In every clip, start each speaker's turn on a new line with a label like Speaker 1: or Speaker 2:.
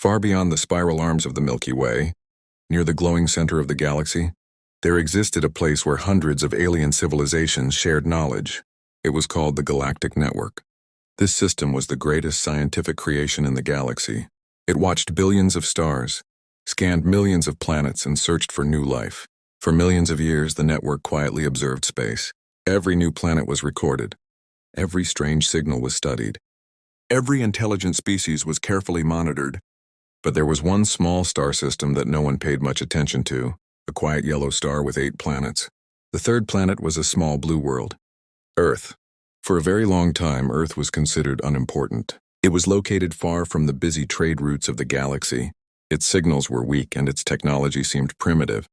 Speaker 1: Far beyond the spiral arms of the Milky Way, near the glowing center of the galaxy, there existed a place where hundreds of alien civilizations shared knowledge. It was called the Galactic Network. This system was the greatest scientific creation in the galaxy. It watched billions of stars, scanned millions of planets, and searched for new life. For millions of years, the network quietly observed space. Every new planet was recorded. Every strange signal was studied. Every intelligent species was carefully monitored. But there was one small star system that no one paid much attention to, a quiet yellow star with 8 planets. The third planet was a small blue world, Earth. For a very long time, Earth was considered unimportant. It was located far from the busy trade routes of the galaxy. Its signals were weak and its technology seemed primitive.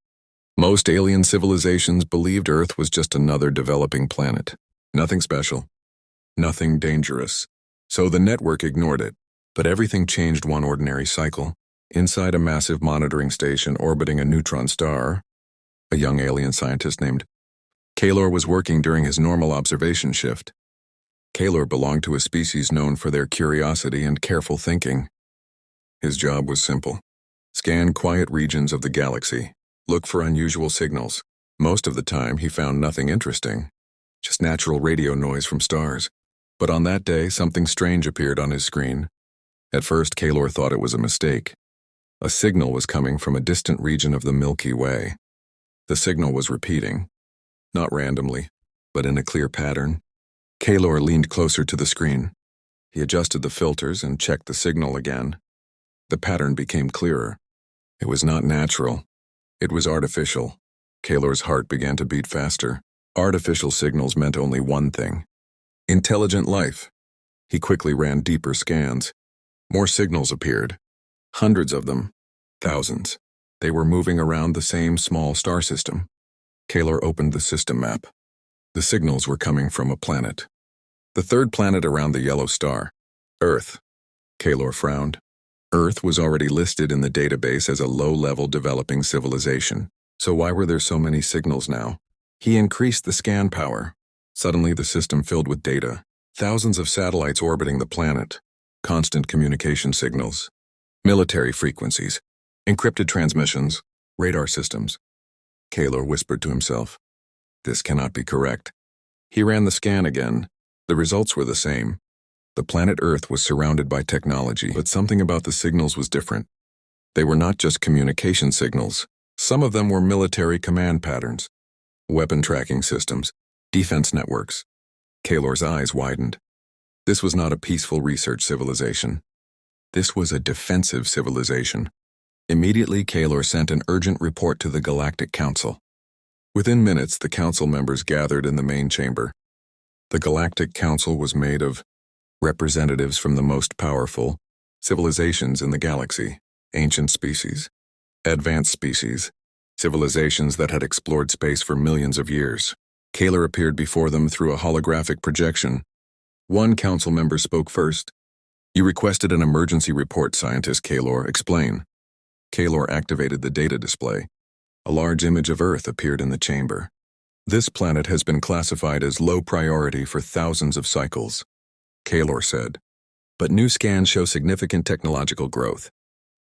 Speaker 1: Most alien civilizations believed Earth was just another developing planet. Nothing special. Nothing dangerous. So the network ignored it. But everything changed one ordinary cycle. Inside a massive monitoring station orbiting a neutron star, a young alien scientist named Kaylor was working during his normal observation shift. Kaylor belonged to a species known for their curiosity and careful thinking. His job was simple. Scan quiet regions of the galaxy. Look for unusual signals. Most of the time, he found nothing interesting. Just natural radio noise from stars. But on that day, something strange appeared on his screen. At first, Kaylor thought it was a mistake. A signal was coming from a distant region of the Milky Way. The signal was repeating, not randomly, but in a clear pattern. Kaylor leaned closer to the screen. He adjusted the filters and checked the signal again. The pattern became clearer. It was not natural. It was artificial. Kaylor's heart began to beat faster. Artificial signals meant only one thing: intelligent life. He quickly ran deeper scans. More signals appeared. Hundreds of them. Thousands. They were moving around the same small star system. Kaylor opened the system map. The signals were coming from a planet. The third planet around the yellow star. Earth. Kaylor frowned. Earth was already listed in the database as a low-level developing civilization. So why were there so many signals now? He increased the scan power. Suddenly the system filled with data. Thousands of satellites orbiting the planet. Constant communication signals, military frequencies, encrypted transmissions, radar systems. Kaylor whispered to himself, "This cannot be correct." He ran the scan again. The results were the same. The planet Earth was surrounded by technology, but something about the signals was different. They were not just communication signals. Some of them were military command patterns, weapon tracking systems, defense networks. Kaylor's eyes widened. This was not a peaceful research civilization. This was a defensive civilization. Immediately, Kaylor sent an urgent report to the Galactic Council. Within minutes, the council members gathered in the main chamber. The Galactic Council was made of representatives from the most powerful civilizations in the galaxy, ancient species, advanced species, civilizations that had explored space for millions of years. Kaylor appeared before them through a holographic projection. One council member spoke first. "You requested an emergency report, Scientist Kaylor. Explain." Kaylor activated the data display. A large image of Earth appeared in the chamber. "This planet has been classified as low priority for thousands of cycles," Kaylor said. "But new scans show significant technological growth."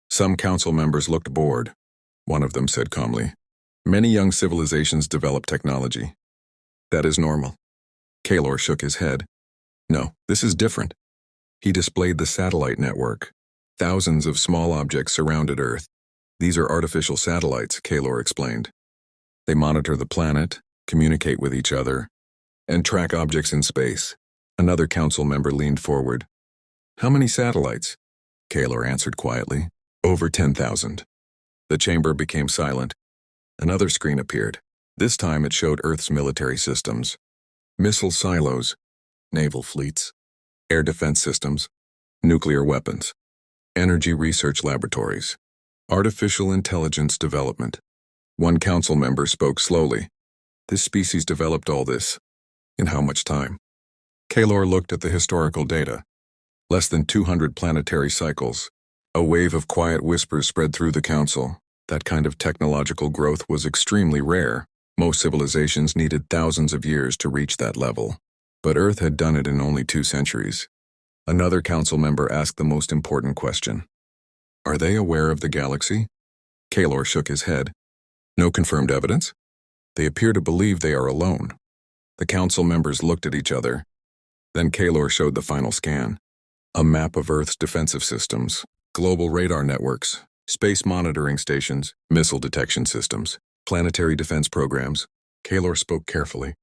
Speaker 1: Some council members looked bored. One of them said calmly, "Many young civilizations develop technology. That is normal." Kaylor shook his head. "No, this is different." He displayed the satellite network. Thousands of small objects surrounded Earth. "These are artificial satellites," Kaylor explained. "They monitor the planet, communicate with each other, and track objects in space." Another council member leaned forward. "How many satellites?" Kaylor answered quietly. "Over 10,000. The chamber became silent. Another screen appeared. This time it showed Earth's military systems. Missile silos, naval fleets, air defense systems, nuclear weapons, energy research laboratories, artificial intelligence development. One council member spoke slowly. "This species developed all this. In how much time?" Kaylor looked at the historical data. Less than 200 planetary cycles. A wave of quiet whispers spread through the council. That kind of technological growth was extremely rare. Most civilizations needed thousands of years to reach that level. But Earth had done it in only 2 centuries. Another council member asked the most important question. Are they aware of the galaxy? Kaylor shook his head. No confirmed evidence? They appear to believe they are alone. The council members looked at each other. Then Kaylor showed the final scan. A map of Earth's defensive systems, global radar networks, space monitoring stations, missile detection systems, planetary defense programs. Kaylor spoke carefully.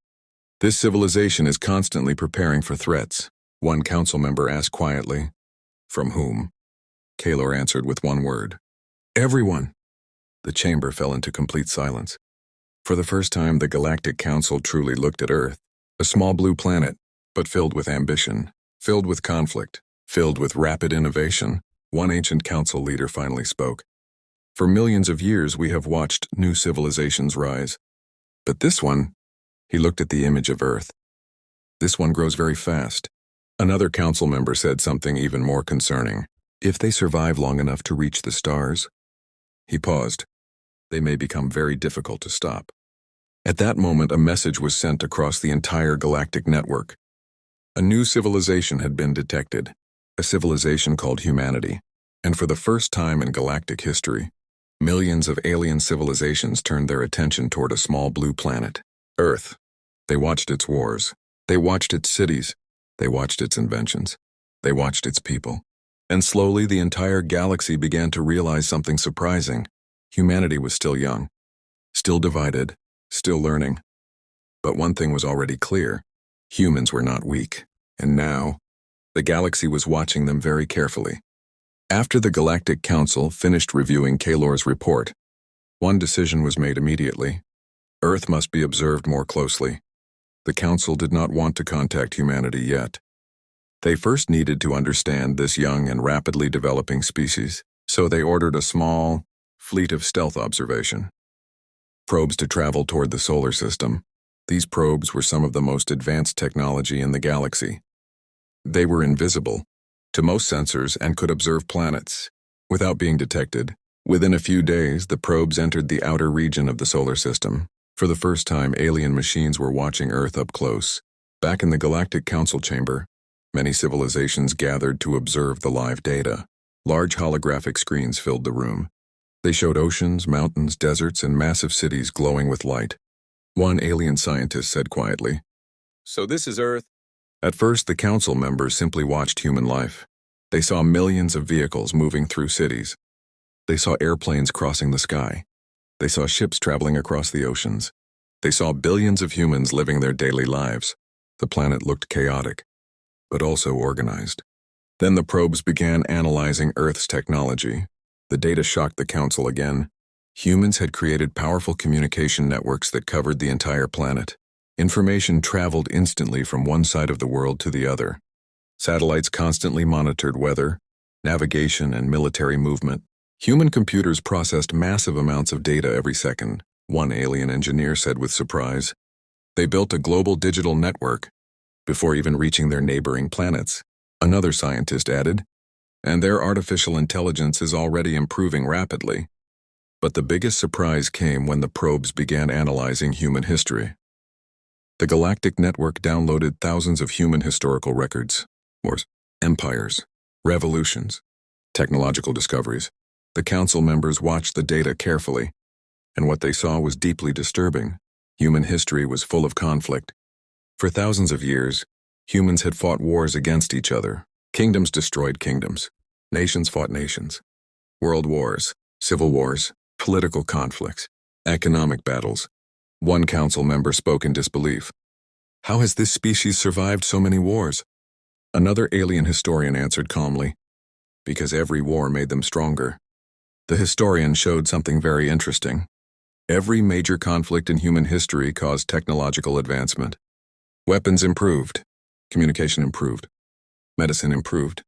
Speaker 1: This civilization is constantly preparing for threats. One council member asked quietly. From whom? Kaylor answered with one word. Everyone. The chamber fell into complete silence. For the first time, the Galactic Council truly looked at Earth, a small blue planet, but filled with ambition, filled with conflict, filled with rapid innovation. One ancient council leader finally spoke. For millions of years, we have watched new civilizations rise. But this one, he looked at the image of Earth. This one grows very fast. Another council member said something even more concerning. If they survive long enough to reach the stars, he paused. They may become very difficult to stop. At that moment, a message was sent across the entire galactic network. A new civilization had been detected, a civilization called humanity. And for the first time in galactic history, millions of alien civilizations turned their attention toward a small blue planet, Earth. They watched its wars. They watched its cities. They watched its inventions. They watched its people. And slowly the entire galaxy began to realize something surprising. Humanity was still young, still divided, still learning. But one thing was already clear. Humans were not weak. And now, the galaxy was watching them very carefully. After the Galactic Council finished reviewing Kaylor's report, one decision was made immediately. Earth must be observed more closely. The Council did not want to contact humanity yet. They first needed to understand this young and rapidly developing species, so they ordered a small fleet of stealth observation probes to travel toward the solar system. These probes were some of the most advanced technology in the galaxy. They were invisible to most sensors and could observe planets without being detected. Within a few days, the probes entered the outer region of the solar system. For the first time, alien machines were watching Earth up close. Back in the Galactic Council chamber, many civilizations gathered to observe the live data. Large holographic screens filled the room. They showed oceans, mountains, deserts, and massive cities glowing with light. One alien scientist said quietly, "So this is Earth?" At first, the council members simply watched human life. They saw millions of vehicles moving through cities. They saw airplanes crossing the sky. They saw ships traveling across the oceans. They saw billions of humans living their daily lives. The planet looked chaotic, but also organized. Then the probes began analyzing Earth's technology. The data shocked the council again. Humans had created powerful communication networks that covered the entire planet. Information traveled instantly from one side of the world to the other. Satellites constantly monitored weather, navigation, and military movement. Human computers processed massive amounts of data every second, one alien engineer said with surprise. They built a global digital network before even reaching their neighboring planets. Another scientist added, and their artificial intelligence is already improving rapidly. But the biggest surprise came when the probes began analyzing human history. The Galactic Network downloaded thousands of human historical records, wars, empires, revolutions, technological discoveries. The council members watched the data carefully, and what they saw was deeply disturbing. Human history was full of conflict. For thousands of years, humans had fought wars against each other. Kingdoms destroyed kingdoms. Nations fought nations. World wars, civil wars, political conflicts, economic battles. One council member spoke in disbelief. How has this species survived so many wars? Another alien historian answered calmly, because every war made them stronger. The historian showed something very interesting. Every major conflict in human history caused technological advancement. Weapons improved, communication improved, medicine improved,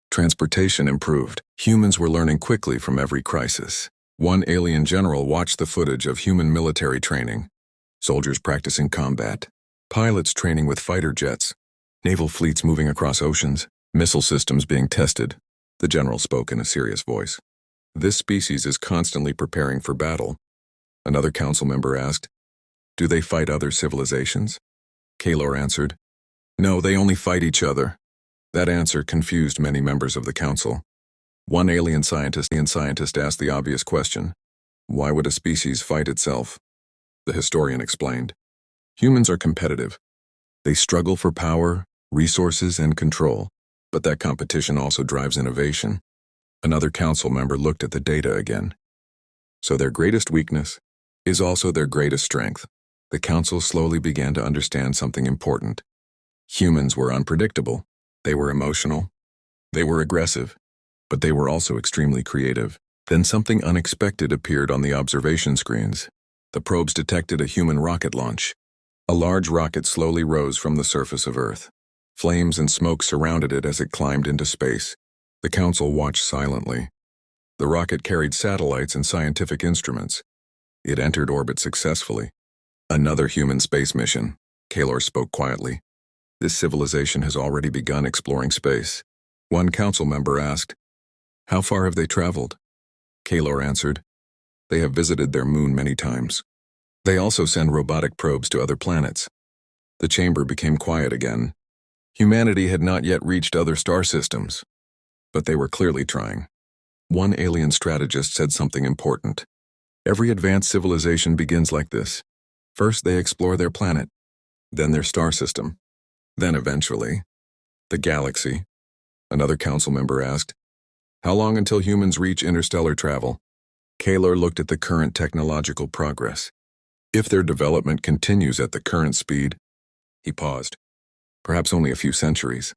Speaker 1: transportation improved. Humans were learning quickly from every crisis. One alien general watched the footage of human military training, soldiers practicing combat, pilots training with fighter jets, naval fleets moving across oceans, missile systems being tested. The general spoke in a serious voice. This species is constantly preparing for battle. Another council member asked, do they fight other civilizations? Kaylor answered, no, they only fight each other. That answer confused many members of the council. One alien scientist asked the obvious question: why would a species fight itself? The historian explained. Humans are competitive. They struggle for power, resources, and control. But that competition also drives innovation. Another council member looked at the data again. So their greatest weakness is also their greatest strength. The council slowly began to understand something important. Humans were unpredictable. They were emotional. They were aggressive. But they were also extremely creative. Then something unexpected appeared on the observation screens. The probes detected a human rocket launch. A large rocket slowly rose from the surface of Earth. Flames and smoke surrounded it as it climbed into space. The council watched silently. The rocket carried satellites and scientific instruments. It entered orbit successfully. Another human space mission. Kaylor spoke quietly. This civilization has already begun exploring space. One council member asked, "How far have they traveled?" Kaylor answered, "They have visited their moon many times. They also send robotic probes to other planets." The chamber became quiet again. Humanity had not yet reached other star systems, but they were clearly trying. One alien strategist said something important. Every advanced civilization begins like this. First, they explore their planet, then their star system, then eventually, the galaxy. Another council member asked, "How long until humans reach interstellar travel?" Kaylor looked at the current technological progress. If their development continues at the current speed, he paused. Perhaps only a few centuries.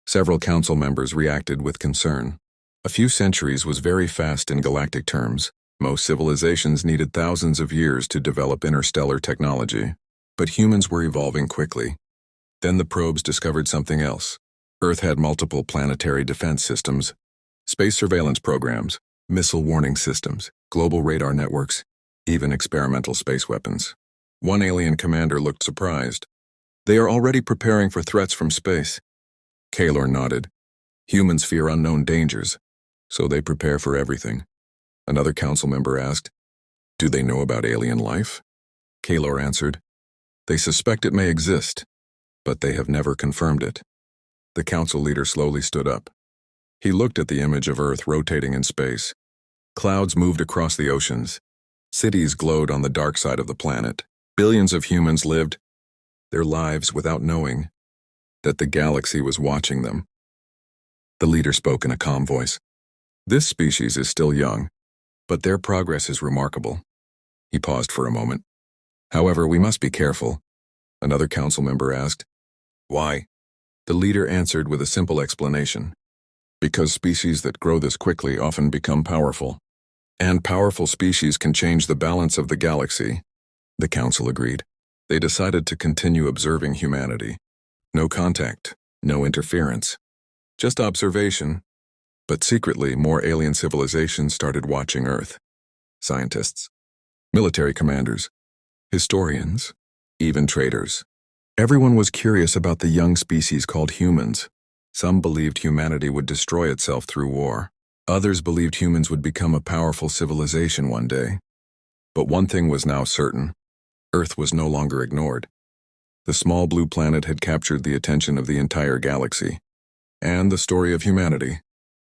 Speaker 1: Several council members reacted with concern. A few centuries was very fast in galactic terms. Most civilizations needed thousands of years to develop interstellar technology. But humans were evolving quickly. Then the probes discovered something else. Earth had multiple planetary defense systems, space surveillance programs, missile warning systems, global radar networks, even experimental space weapons. One alien commander looked surprised. "They are already preparing for threats from space." Kaylor nodded. Humans fear unknown dangers, so they prepare for everything. Another council member asked, "Do they know about alien life?" Kaylor answered, "They suspect it may exist, but they have never confirmed it." The council leader slowly stood up. He looked at the image of Earth rotating in space. Clouds moved across the oceans. Cities glowed on the dark side of the planet. Billions of humans lived their lives without knowing that the galaxy was watching them. The leader spoke in a calm voice. "This species is still young, but their progress is remarkable." He paused for a moment. "However, we must be careful." Another council member asked, "Why?" The leader answered with a simple explanation. "Because species that grow this quickly often become powerful. And powerful species can change the balance of the galaxy." The council agreed. They decided to continue observing humanity. No contact, no interference, just observation. But secretly, more alien civilizations started watching Earth. Scientists, military commanders, historians, even traders. Everyone was curious about the young species called humans. Some believed humanity would destroy itself through war. Others believed humans would become a powerful civilization one day. But one thing was now certain. Earth was no longer ignored. The small blue planet had captured the attention of the entire galaxy. And the story of humanity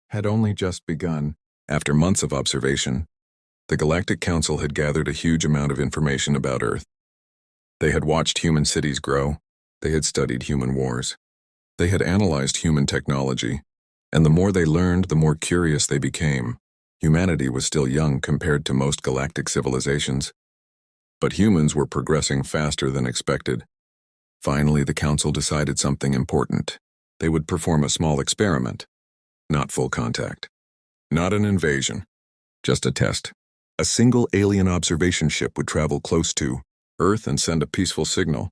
Speaker 1: had only just begun. After months of observation, the Galactic Council had gathered a huge amount of information about Earth. They had watched human cities grow. They had studied human wars. They had analyzed human technology. And the more they learned, the more curious they became. Humanity was still young compared to most galactic civilizations. But humans were progressing faster than expected. Finally, the council decided something important. They would perform a small experiment. Not full contact. Not an invasion. Just a test. A single alien observation ship would travel close to Earth and send a peaceful signal.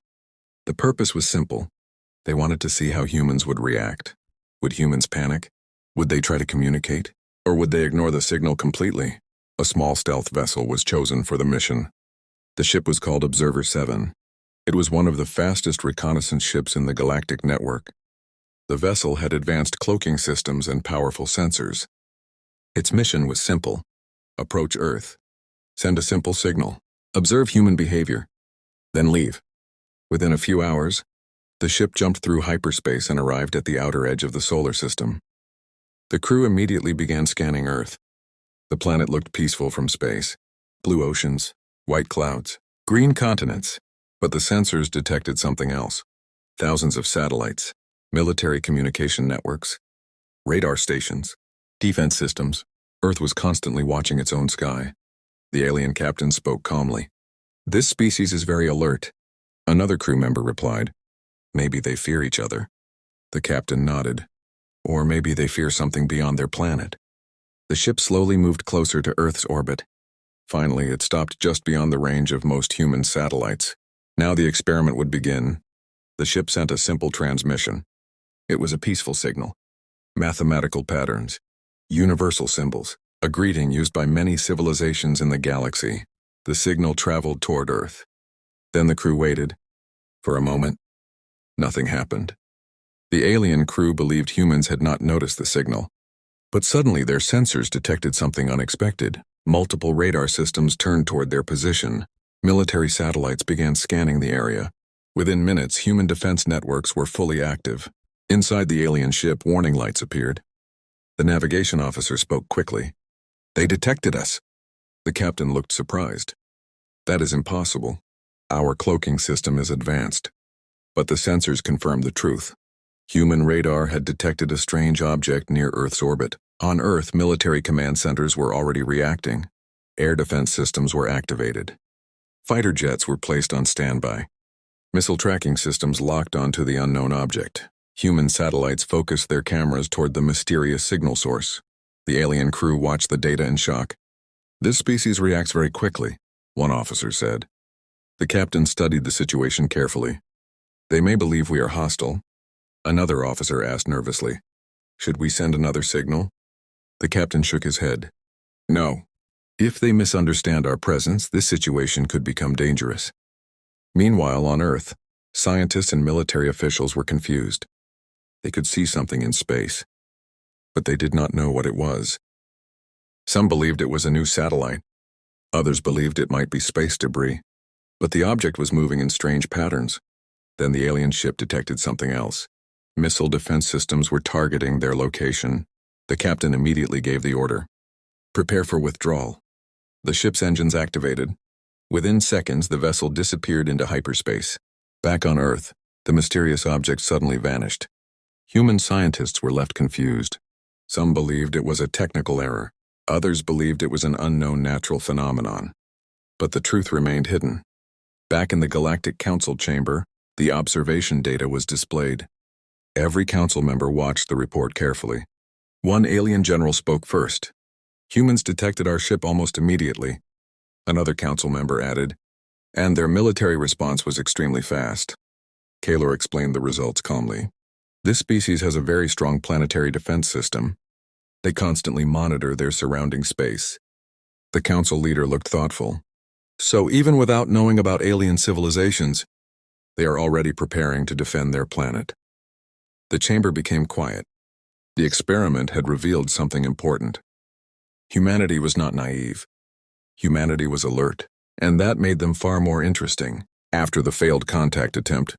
Speaker 1: The purpose was simple. They wanted to see how humans would react. Would humans panic? Would they try to communicate? Or would they ignore the signal completely? A small stealth vessel was chosen for the mission. The ship was called Observer 7. It was one of the fastest reconnaissance ships in the galactic network. The vessel had advanced cloaking systems and powerful sensors. Its mission was simple. Approach Earth. Send a simple signal. Observe human behavior. Then leave. Within a few hours, the ship jumped through hyperspace and arrived at the outer edge of the solar system. The crew immediately began scanning Earth. The planet looked peaceful from space. Blue oceans, white clouds, green continents. But the sensors detected something else. Thousands of satellites, military communication networks, radar stations, defense systems. Earth was constantly watching its own sky. The alien captain spoke calmly. "This species is very alert." Another crew member replied, "Maybe they fear each other." The captain nodded. "Or maybe they fear something beyond their planet." The ship slowly moved closer to Earth's orbit. Finally, it stopped just beyond the range of most human satellites. Now the experiment would begin. The ship sent a simple transmission. It was a peaceful signal. Mathematical patterns, universal symbols, a greeting used by many civilizations in the galaxy. The signal traveled toward Earth. Then the crew waited. For a moment, nothing happened. The alien crew believed humans had not noticed the signal. But suddenly their sensors detected something unexpected. Multiple radar systems turned toward their position. Military satellites began scanning the area. Within minutes, human defense networks were fully active. Inside the alien ship, warning lights appeared. The navigation officer spoke quickly. "They detected us." The captain looked surprised. "That is impossible. Our cloaking system is advanced." But the sensors confirmed the truth. Human radar had detected a strange object near Earth's orbit. On Earth, military command centers were already reacting. Air defense systems were activated. Fighter jets were placed on standby. Missile tracking systems locked onto the unknown object. Human satellites focused their cameras toward the mysterious signal source. The alien crew watched the data in shock. "This species reacts very quickly," one officer said. The captain studied the situation carefully. "They may believe we are hostile." Another officer asked nervously, "Should we send another signal?" The captain shook his head. "No. If they misunderstand our presence, this situation could become dangerous." Meanwhile, on Earth, scientists and military officials were confused. They could see something in space, but they did not know what it was. Some believed it was a new satellite. Others believed it might be space debris. But the object was moving in strange patterns. Then the alien ship detected something else. Missile defense systems were targeting their location. The captain immediately gave the order. "Prepare for withdrawal." The ship's engines activated. Within seconds, the vessel disappeared into hyperspace. Back on Earth, the mysterious object suddenly vanished. Human scientists were left confused. Some believed it was a technical error. Others believed it was an unknown natural phenomenon. But the truth remained hidden. Back in the Galactic Council chamber, the observation data was displayed. Every council member watched the report carefully. One alien general spoke first. "Humans detected our ship almost immediately." Another council member added, "And their military response was extremely fast." Kaylor explained the results calmly. "This species has a very strong planetary defense system. They constantly monitor their surrounding space." The council leader looked thoughtful. "So even without knowing about alien civilizations, they are already preparing to defend their planet." The chamber became quiet. The experiment had revealed something important. Humanity was not naive. Humanity was alert, and that made them far more interesting. After the failed contact attempt,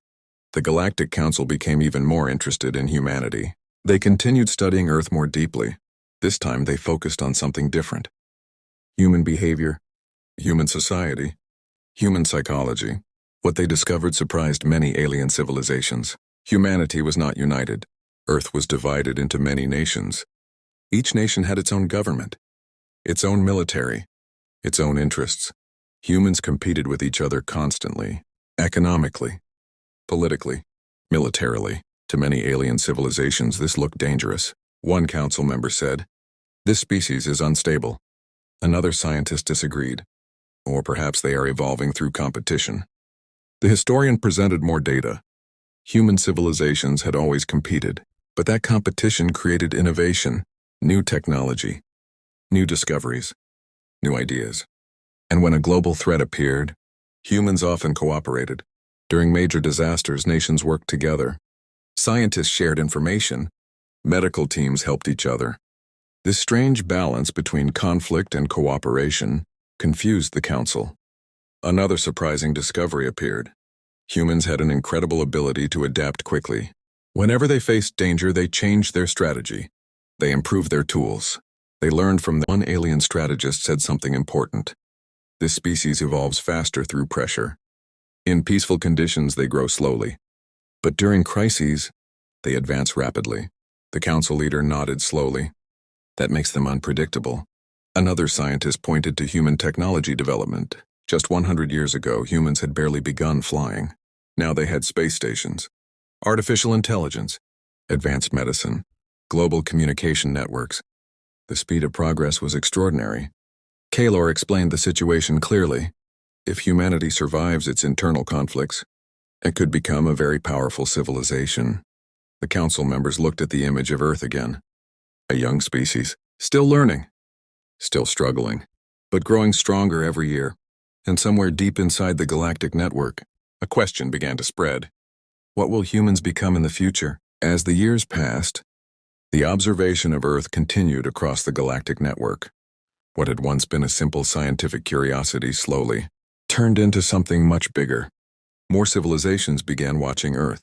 Speaker 1: the Galactic Council became even more interested in humanity. They continued studying Earth more deeply. This time they focused on something different. Human behavior, human society, human psychology. What they discovered surprised many alien civilizations. Humanity was not united. Earth was divided into many nations. Each nation had its own government, its own military, its own interests. Humans competed with each other constantly, economically, politically, militarily. To many alien civilizations, this looked dangerous. One council member said, "This species is unstable." Another scientist disagreed. Or perhaps they are evolving through competition. The historian presented more data. Human civilizations had always competed, but that competition created innovation, new technology, new discoveries, new ideas. And when a global threat appeared, humans often cooperated. During major disasters, nations worked together. Scientists shared information. Medical teams helped each other. This strange balance between conflict and cooperation confused the council. Another surprising discovery appeared. Humans had an incredible ability to adapt quickly. Whenever they faced danger, they changed their strategy. They improved their tools. They learned from one alien strategist said something important. This species evolves faster through pressure. In peaceful conditions, they grow slowly. But during crises, they advance rapidly. The council leader nodded slowly. That makes them unpredictable. Another scientist pointed to human technology development. Just 100 years ago, humans had barely begun flying. Now they had space stations, artificial intelligence, advanced medicine, global communication networks. The speed of progress was extraordinary. Kaylor explained the situation clearly. If humanity survives its internal conflicts, it could become a very powerful civilization. The council members looked at the image of Earth again. A young species, still learning, still struggling, but growing stronger every year. And somewhere deep inside the galactic network, a question began to spread. What will humans become in the future? As the years passed, the observation of Earth continued across the galactic network. What had once been a simple scientific curiosity slowly turned into something much bigger. More civilizations began watching Earth.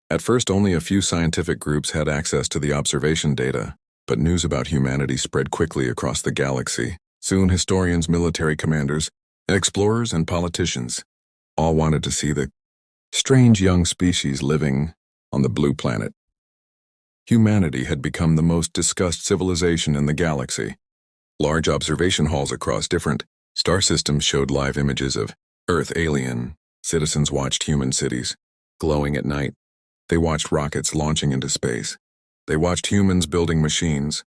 Speaker 1: At first, only a few scientific groups had access to the observation data, but news about humanity spread quickly across the galaxy. Soon, historians, military commanders, explorers, and politicians all wanted to see the strange young species living on the blue planet. Humanity had become the most discussed civilization in the galaxy. Large observation halls across different star systems showed live images of Earth alien. Citizens watched human cities glowing at night. They watched rockets launching into space. They watched humans building machines,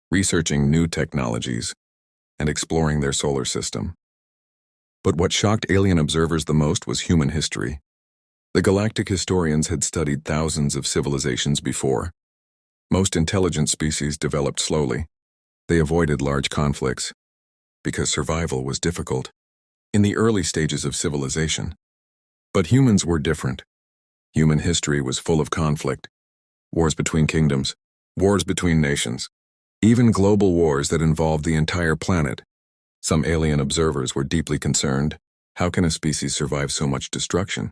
Speaker 1: researching new technologies, and exploring their solar system. But what shocked alien observers the most was human history. The galactic historians had studied thousands of civilizations before. Most intelligent species developed slowly. They avoided large conflicts because survival was difficult in the early stages of civilization. But humans were different. Human history was full of conflict, wars between kingdoms, wars between nations, even global wars that involved the entire planet. Some alien observers were deeply concerned. How can a species survive so much destruction?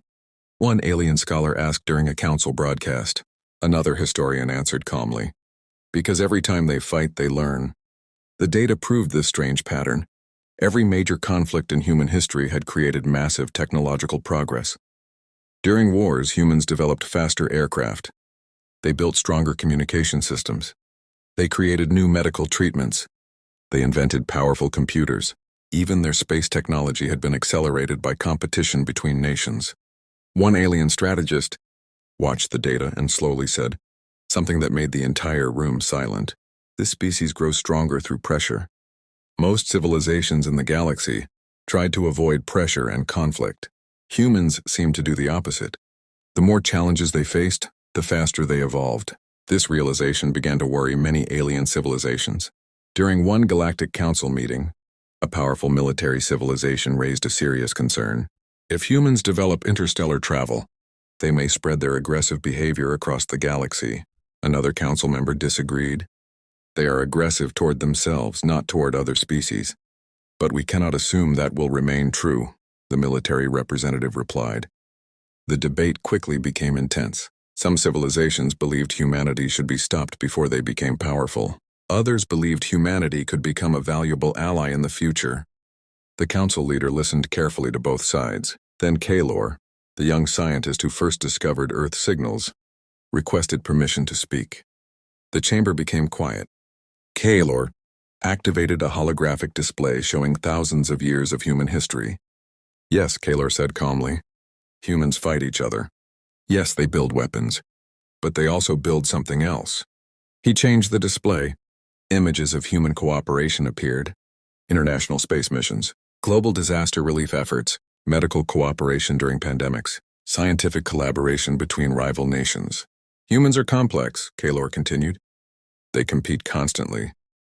Speaker 1: One alien scholar asked during a council broadcast. Another historian answered calmly. Because every time they fight, they learn. The data proved this strange pattern. Every major conflict in human history had created massive technological progress. During wars, humans developed faster aircraft. They built stronger communication systems. They created new medical treatments. They invented powerful computers. Even their space technology had been accelerated by competition between nations. One alien strategist watched the data and slowly said something that made the entire room silent. This species grows stronger through pressure. Most civilizations in the galaxy tried to avoid pressure and conflict. Humans seemed to do the opposite. The more challenges they faced, the faster they evolved. This realization began to worry many alien civilizations. During one galactic council meeting, a powerful military civilization raised a serious concern. If humans develop interstellar travel, they may spread their aggressive behavior across the galaxy. Another council member disagreed. They are aggressive toward themselves, not toward other species. But we cannot assume that will remain true, the military representative replied. The debate quickly became intense. Some civilizations believed humanity should be stopped before they became powerful. Others believed humanity could become a valuable ally in the future. The council leader listened carefully to both sides. Then Kaylor, the young scientist who first discovered Earth signals, requested permission to speak. The chamber became quiet. Kaylor activated a holographic display showing thousands of years of human history. Yes, Kaylor said calmly. Humans fight each other. Yes, they build weapons. But they also build something else. He changed the display. Images of human cooperation appeared. International space missions, global disaster relief efforts, medical cooperation during pandemics, scientific collaboration between rival nations. Humans are complex, Kaylor continued. They compete constantly.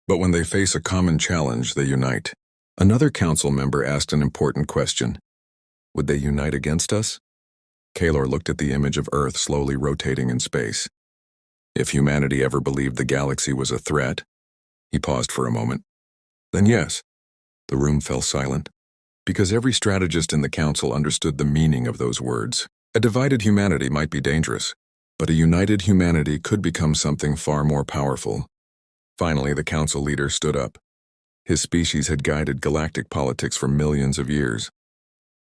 Speaker 1: But when they face a common challenge, they unite. Another council member asked an important question. Would they unite against us? Kaylor looked at the image of Earth slowly rotating in space. If humanity ever believed the galaxy was a threat, he paused for a moment. Then yes. The room fell silent, because every strategist in the council understood the meaning of those words. A divided humanity might be dangerous, but a united humanity could become something far more powerful. Finally, the council leader stood up. His species had guided galactic politics for millions of years.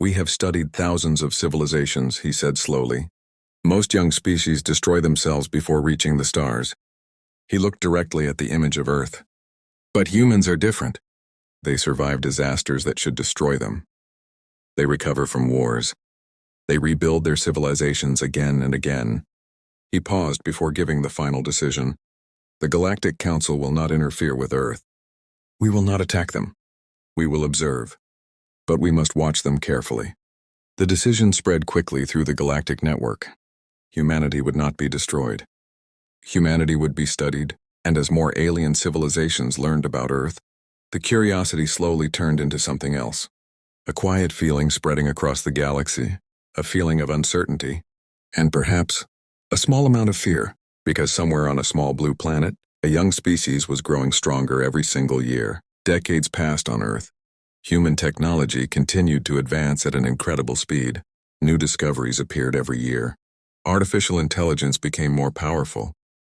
Speaker 1: "We have studied thousands of civilizations," he said slowly. "Most young species destroy themselves before reaching the stars." He looked directly at the image of Earth. "But humans are different. They survive disasters that should destroy them. They recover from wars. They rebuild their civilizations again and again." He paused before giving the final decision. "The Galactic Council will not interfere with Earth. We will not attack them. We will observe. But we must watch them carefully." The decision spread quickly through the galactic network. Humanity would not be destroyed. Humanity would be studied, and as more alien civilizations learned about Earth, the curiosity slowly turned into something else. A quiet feeling spreading across the galaxy, a feeling of uncertainty, and perhaps a small amount of fear, because somewhere on a small blue planet, a young species was growing stronger every single year. Decades passed on Earth. Human technology continued to advance at an incredible speed. New discoveries appeared every year. Artificial intelligence became more powerful.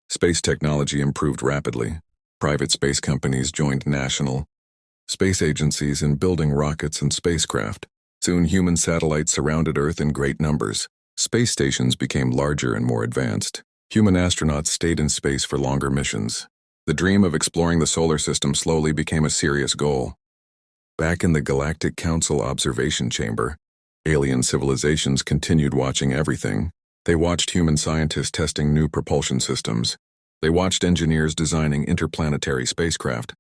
Speaker 1: Space technology improved rapidly. Private space companies joined national space agencies in building rockets and spacecraft. Soon human satellites surrounded Earth in great numbers. Space stations became larger and more advanced. Human astronauts stayed in space for longer missions. The dream of exploring the solar system slowly became a serious goal. Back in the Galactic Council Observation Chamber, alien civilizations continued watching everything. They watched human scientists testing new propulsion systems. They watched engineers designing interplanetary spacecraft.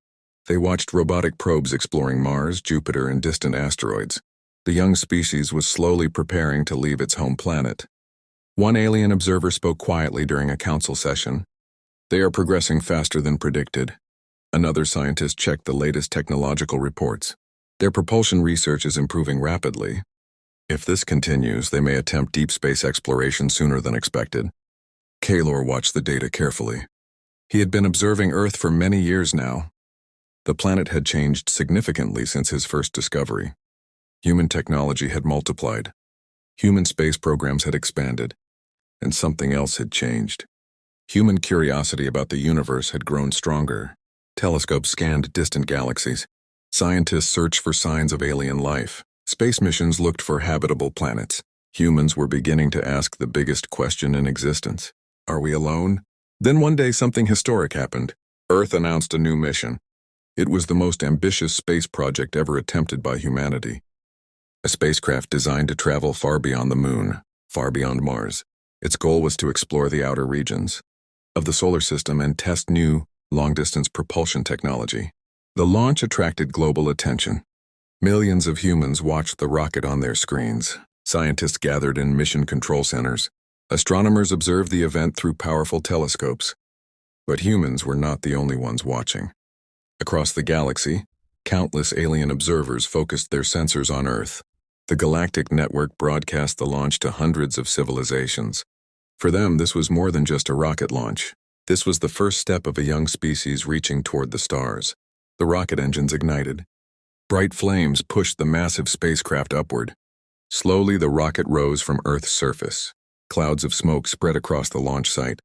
Speaker 1: They watched robotic probes exploring Mars, Jupiter, and distant asteroids. The young species was slowly preparing to leave its home planet. One alien observer spoke quietly during a council session. "They are progressing faster than predicted." Another scientist checked the latest technological reports. "Their propulsion research is improving rapidly. If this continues, they may attempt deep space exploration sooner than expected." Kaylor watched the data carefully. He had been observing Earth for many years now. The planet had changed significantly since his first discovery. Human technology had multiplied. Human space programs had expanded. And something else had changed. Human curiosity about the universe had grown stronger. Telescopes scanned distant galaxies. Scientists searched for signs of alien life. Space missions looked for habitable planets. Humans were beginning to ask the biggest question in existence. Are we alone? Then one day something historic happened. Earth announced a new mission. It was the most ambitious space project ever attempted by humanity. A spacecraft designed to travel far beyond the Moon, far beyond Mars. Its goal was to explore the outer regions of the solar system and test new, long-distance propulsion technology. The launch attracted global attention. Millions of humans watched the rocket on their screens. Scientists gathered in mission control centers. Astronomers observed the event through powerful telescopes. But humans were not the only ones watching. Across the galaxy, countless alien observers focused their sensors on Earth. The galactic network broadcast the launch to hundreds of civilizations. For them, this was more than just a rocket launch. This was the first step of a young species reaching toward the stars. The rocket engines ignited. Bright flames pushed the massive spacecraft upward. Slowly, the rocket rose from Earth's surface. Clouds of smoke spread across the launch site.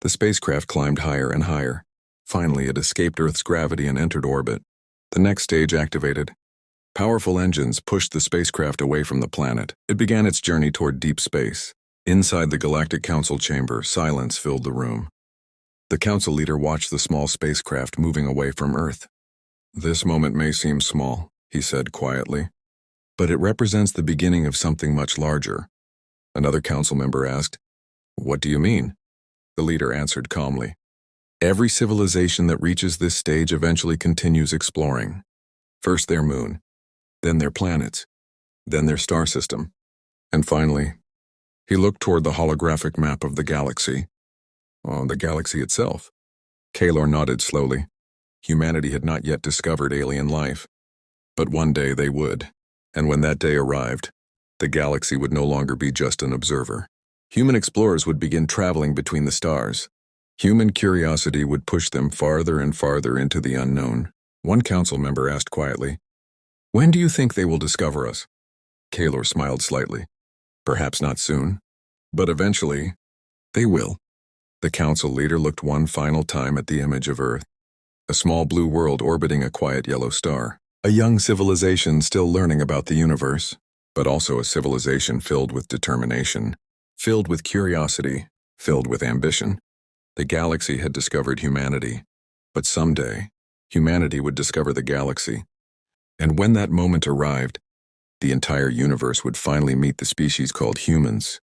Speaker 1: The spacecraft climbed higher and higher. Finally, it escaped Earth's gravity and entered orbit. The next stage activated. Powerful engines pushed the spacecraft away from the planet. It began its journey toward deep space. Inside the Galactic Council chamber, silence filled the room. The council leader watched the small spacecraft moving away from Earth. "This moment may seem small," he said quietly, "but it represents the beginning of something much larger." Another council member asked, "What do you mean?" The leader answered calmly, "Every civilization that reaches this stage eventually continues exploring. First their moon, then their planets, then their star system, and finally," he looked toward the holographic map of the galaxy. "Oh, the galaxy itself." Kaylor nodded slowly. Humanity had not yet discovered alien life. But one day they would. And when that day arrived, the galaxy would no longer be just an observer. Human explorers would begin traveling between the stars. Human curiosity would push them farther and farther into the unknown. One council member asked quietly, "When do you think they will discover us?" Kaylor smiled slightly. "Perhaps not soon, but eventually, they will." The council leader looked one final time at the image of Earth. a small blue world orbiting a quiet yellow star. A young civilization still learning about the universe, but also a civilization filled with determination, filled with curiosity, filled with ambition. The galaxy had discovered humanity, but someday, humanity would discover the galaxy. And when that moment arrived, the entire universe would finally meet the species called humans.